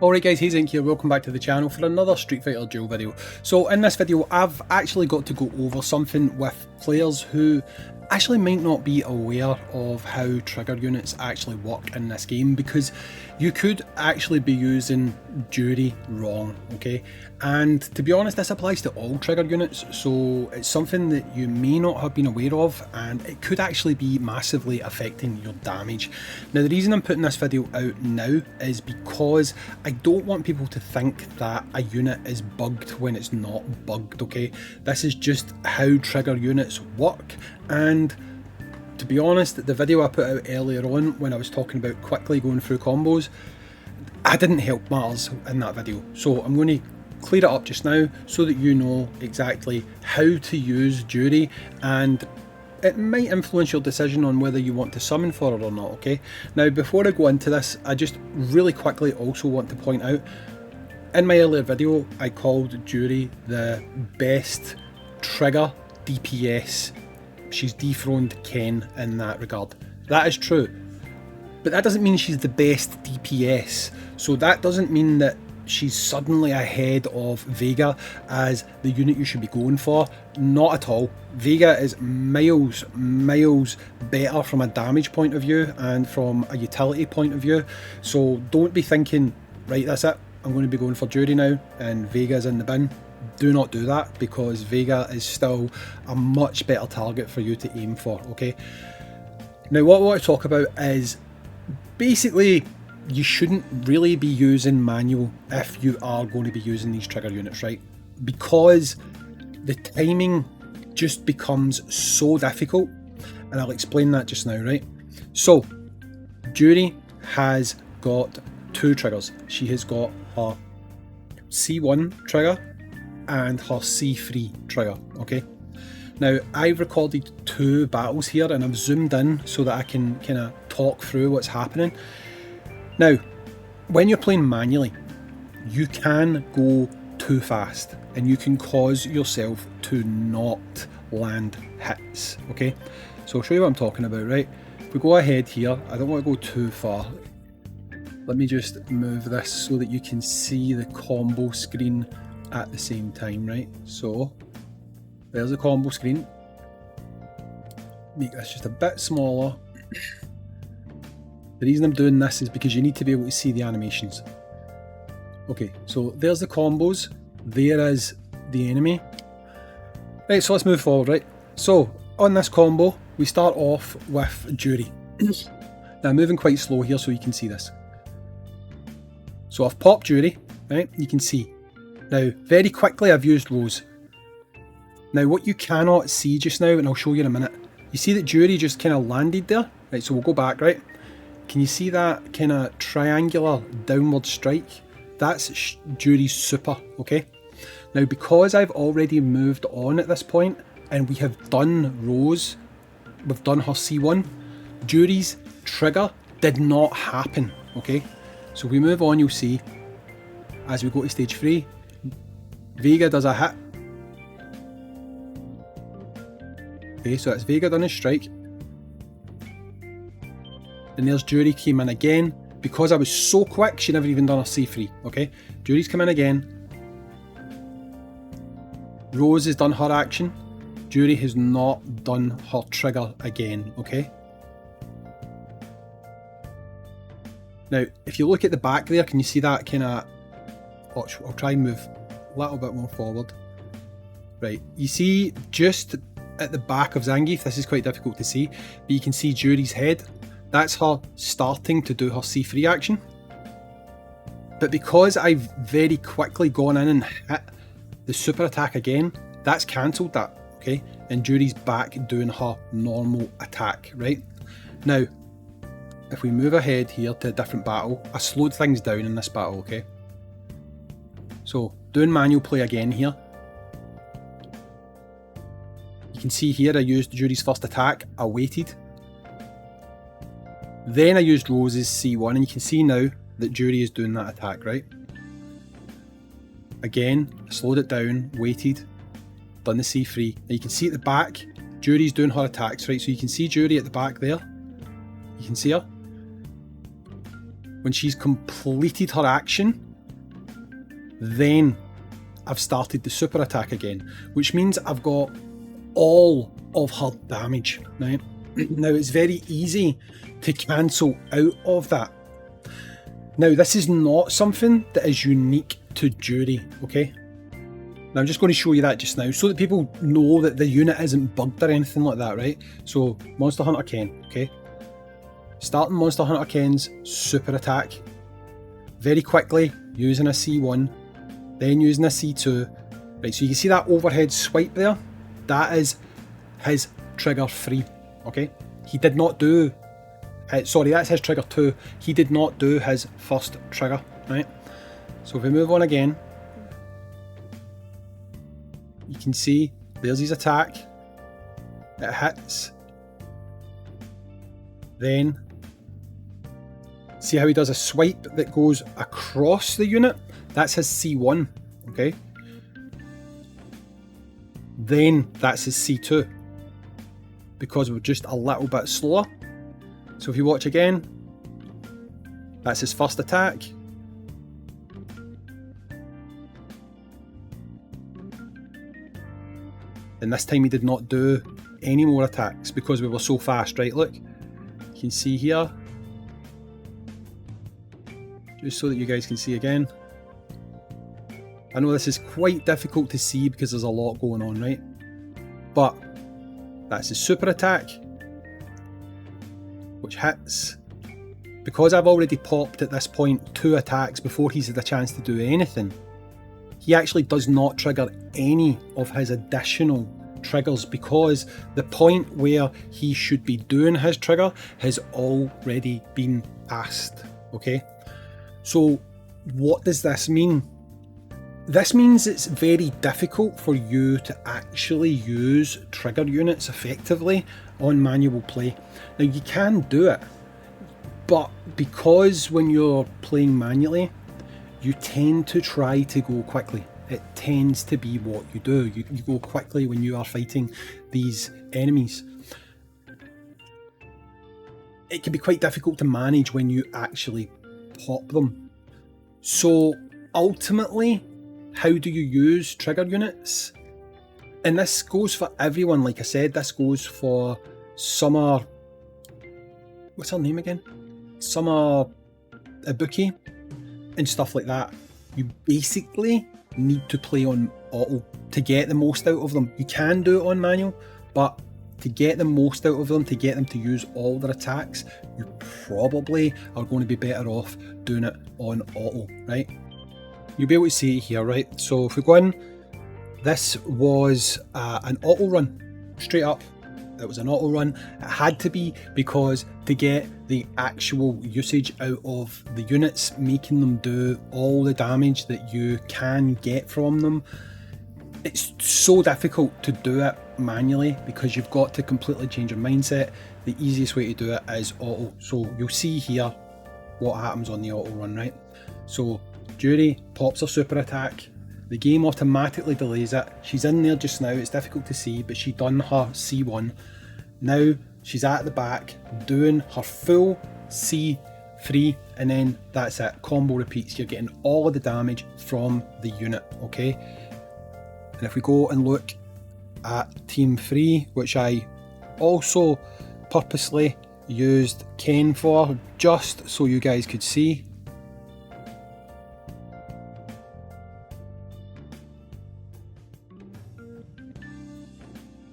Alright guys, Hayzink here, welcome back to the channel for another Street Fighter Duel video. So in this video I've actually got to go over something with players who actually might not be aware of how trigger units actually work in this game, because you could actually be using Juri wrong, okay? And to be honest, this applies to all trigger units, so it's something that you may not have been aware of, and it could actually be massively affecting your damage. Now the reason I'm putting this video out now is because I don't want people to think that a unit is bugged when it's not bugged, okay? This is just how trigger units work, and to be honest, the video I put out earlier on when I was talking about quickly going through combos, I didn't help matters in that video. So I'm going to clear it up just now so that you know exactly how to use Juri, and it might influence your decision on whether you want to summon for it or not, okay? Now before I go into this, I just really quickly also want to point out, in my earlier video I called Juri the best trigger DPS. She's dethroned Ken in that regard. That is true, but that doesn't mean she's the best DPS. So that doesn't mean that she's suddenly ahead of Vega as the unit you should be going for. Not at all. Vega is miles better from a damage point of view and from a utility point of view. So don't be thinking, right, that's it, I'm going to be going for Juri now and Vega's in the bin. Do not do that, because Vega is still a much better target for you to aim for, okay? Now what I want to talk about is basically you shouldn't really be using manual if you are going to be using these trigger units, right? Because the timing just becomes so difficult, and I'll explain that just now, right? So Juri has got two triggers. She has got her C1 trigger and her C3 trigger, okay? Now I've recorded two battles here and I've zoomed in so that I can kind of talk through what's happening. Now when you're playing manually, you can go too fast and you can cause yourself to not land hits, okay? So I'll show you what I'm talking about, right? If we go ahead here, I don't want to go too far. Let me just move this so that you can see the combo screen at the same time, right? So there's the combo screen. Make this just a bit smaller. The reason I'm doing this is because you need to be able to see the animations. Okay, so there's the combos, there is the enemy. Right, so let's move forward, right? So on this combo we start off with Juri. Now I'm moving quite slow here so you can see this. So I've popped Juri, right? You can see. Now, very quickly I've used Rose. Now what you cannot see just now, and I'll show you in a minute, you see that Juri just kind of landed there? Right, so we'll go back, right? Can you see that kind of triangular downward strike? That's Juri's super, okay? Now because I've already moved on at this point, and we have done Rose, we've done her C1, Juri's trigger did not happen, okay? So if we move on, you'll see, as we go to stage 3, Vega does a hit. Okay, so that's Vega done his strike. And there's Juri came in again. Because I was so quick, she never even done her C3. Okay, Juri's come in again. Rose has done her action. Juri has not done her trigger again. Okay. Now, if you look at the back there, can you see that kind of... I'll try and move a little bit more forward. Right, you see just at the back of Zangief, this is quite difficult to see, but you can see Juri's head. That's her starting to do her C3 action. But because I've very quickly gone in and hit the super attack again, that's cancelled that, okay? And Juri's back doing her normal attack, right? Now, if we move ahead here to a different battle, I slowed things down in this battle, okay? So, doing manual play again here. You can see here I used Juri's first attack, I waited. Then I used Rose's C1, and you can see now that Juri is doing that attack, right? Again, I slowed it down, waited, done the C3. Now you can see at the back, Juri's doing her attacks, right? So you can see Juri at the back there. You can see her. When she's completed her action, Then I've started the super attack again, which means I've got all of her damage, right? Now it's very easy to cancel out of that. Now this is not something that is unique to Juri, okay? Now I'm just going to show you that just now so that people know that the unit isn't bugged or anything like that, right? So Monster Hunter Ken, okay? Starting Monster Hunter Ken's super attack, very quickly using a C1, then using a C2, right? So you can see that overhead swipe there, that is his trigger 3, okay? He did not do, sorry, that's his trigger 2, he did not do his first trigger, right? So if we move on again, you can see there's his attack, it hits, then see how he does a swipe that goes across the unit, that's his C1, okay? Then that's his C2, because we're just a little bit slower. So if you watch again, that's his first attack. And this time he did not do any more attacks because we were so fast, right? Look, you can see here, just so that you guys can see again. I know this is quite difficult to see because there's a lot going on, right? But that's his super attack, which hits. Because I've already popped at this point 2 attacks before he's had a chance to do anything, he actually does not trigger any of his additional triggers because the point where he should be doing his trigger has already been passed, okay? So what does this mean? This means it's very difficult for you to actually use trigger units effectively on manual play. Now you can do it, but because when you're playing manually, you tend to try to go quickly. It tends to be what you do. You go quickly when you are fighting these enemies. It can be quite difficult to manage when you actually pop them. So ultimately, how do you use trigger units? And this goes for everyone, like I said, this goes for Summer, what's her name again? Summer Ibuki and stuff like that. You basically need to play on auto to get the most out of them. You can do it on manual, but to get the most out of them, to get them to use all their attacks, you probably are going to be better off doing it on auto, right? You'll be able to see it here, right? So if we go in, this was an auto run, straight up. It was an auto run. It had to be because to get the actual usage out of the units, making them do all the damage that you can get from them, it's so difficult to do it manually because you've got to completely change your mindset. The easiest way to do it is auto. So you'll see here what happens on the auto run, right? So Juri pops her super attack, the game automatically delays it. She's in there just now, it's difficult to see, but she done her C1. Now she's at the back doing her full C3, and then that's it, combo repeats. You're getting all of the damage from the unit, okay? And if we go and look at Team 3, which I also purposely used Ken for, just so you guys could see.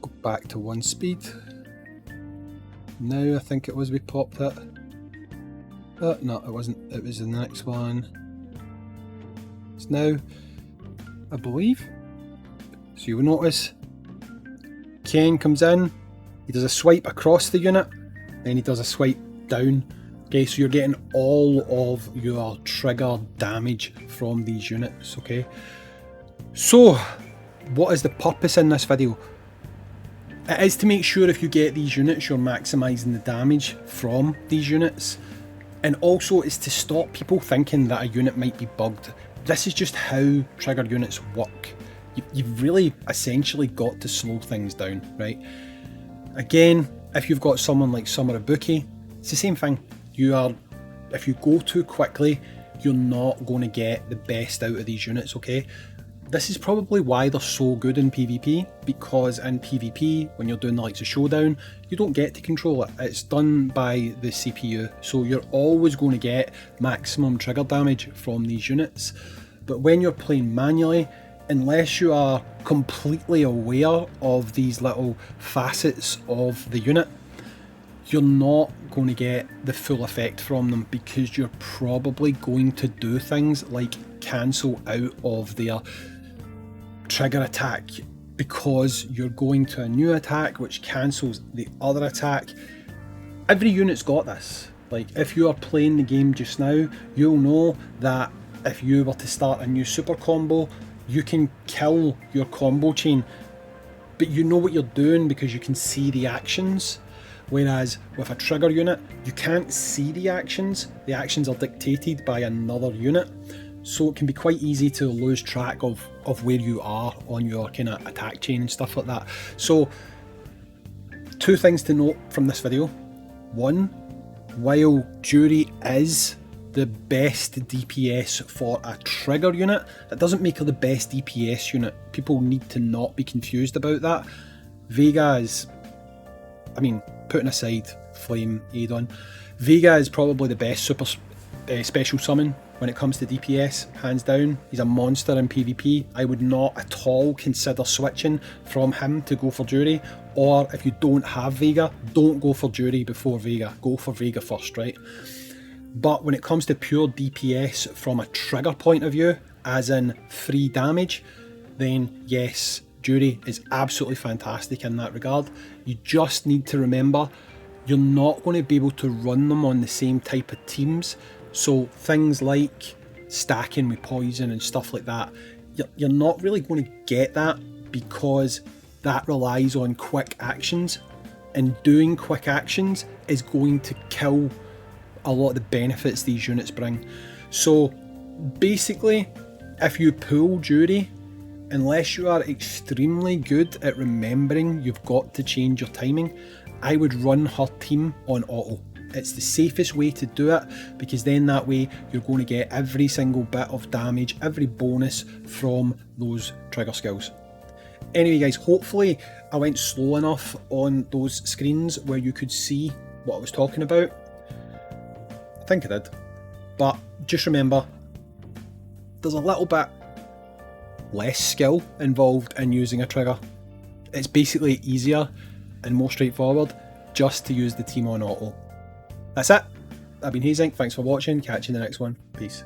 Go back to 1 speed. Now I think it was we popped it. No, it wasn't. It was in the next one. It's now, I believe. So you'll notice Ken comes in, he does a swipe across the unit, then he does a swipe down. Okay, so you're getting all of your trigger damage from these units, okay? So, what is the purpose in this video? It is to make sure if you get these units, you're maximising the damage from these units. And also it's to stop people thinking that a unit might be bugged. This is just how trigger units work. You've really essentially got to slow things down, right? Again, if you've got someone like Summer Ibuki, it's the same thing. If you go too quickly, you're not going to get the best out of these units, okay? This is probably why they're so good in PvP, because in PvP, when you're doing the likes of Showdown, you don't get to control it. It's done by the CPU, so you're always going to get maximum trigger damage from these units. But when you're playing manually, unless you are completely aware of these little facets of the unit, you're not going to get the full effect from them, because you're probably going to do things like cancel out of their trigger attack because you're going to a new attack which cancels the other attack. Every unit's got this. Like, if you are playing the game just now, you'll know that if you were to start a new super combo, you can kill your combo chain, but you know what you're doing because you can see the actions. Whereas with a trigger unit, you can't see the actions are dictated by another unit, so it can be quite easy to lose track of where you are on your kind of attack chain and stuff like that. So, two things to note from this video. One, while Juri is the best DPS for a trigger unit, that doesn't make her the best DPS unit. People need to not be confused about that. Vega is, I mean, putting aside Flame Adon, Vega is probably the best super special summon when it comes to DPS, hands down. He's a monster in PvP. I would not at all consider switching from him to go for Juri, or if you don't have Vega, don't go for Juri before Vega. Go for Vega first, right? But when it comes to pure DPS from a trigger point of view, as in free damage, then yes, Juri is absolutely fantastic in that regard. You just need to remember, you're not going to be able to run them on the same type of teams. So things like stacking with poison and stuff like that, you're not really going to get that, because that relies on quick actions, and doing quick actions is going to kill a lot of the benefits these units bring. So basically, if you pull Juri, unless you are extremely good at remembering you've got to change your timing, I would run her team on auto. It's the safest way to do it, because then that way you're going to get every single bit of damage, every bonus from those trigger skills. Anyway guys, hopefully I went slow enough on those screens where you could see what I was talking about. I think I did. But just remember, there's a little bit less skill involved in using a trigger. It's basically easier and more straightforward just to use the team on auto. That's it. I've been Hayzink, thanks for watching, catch you in the next one, peace.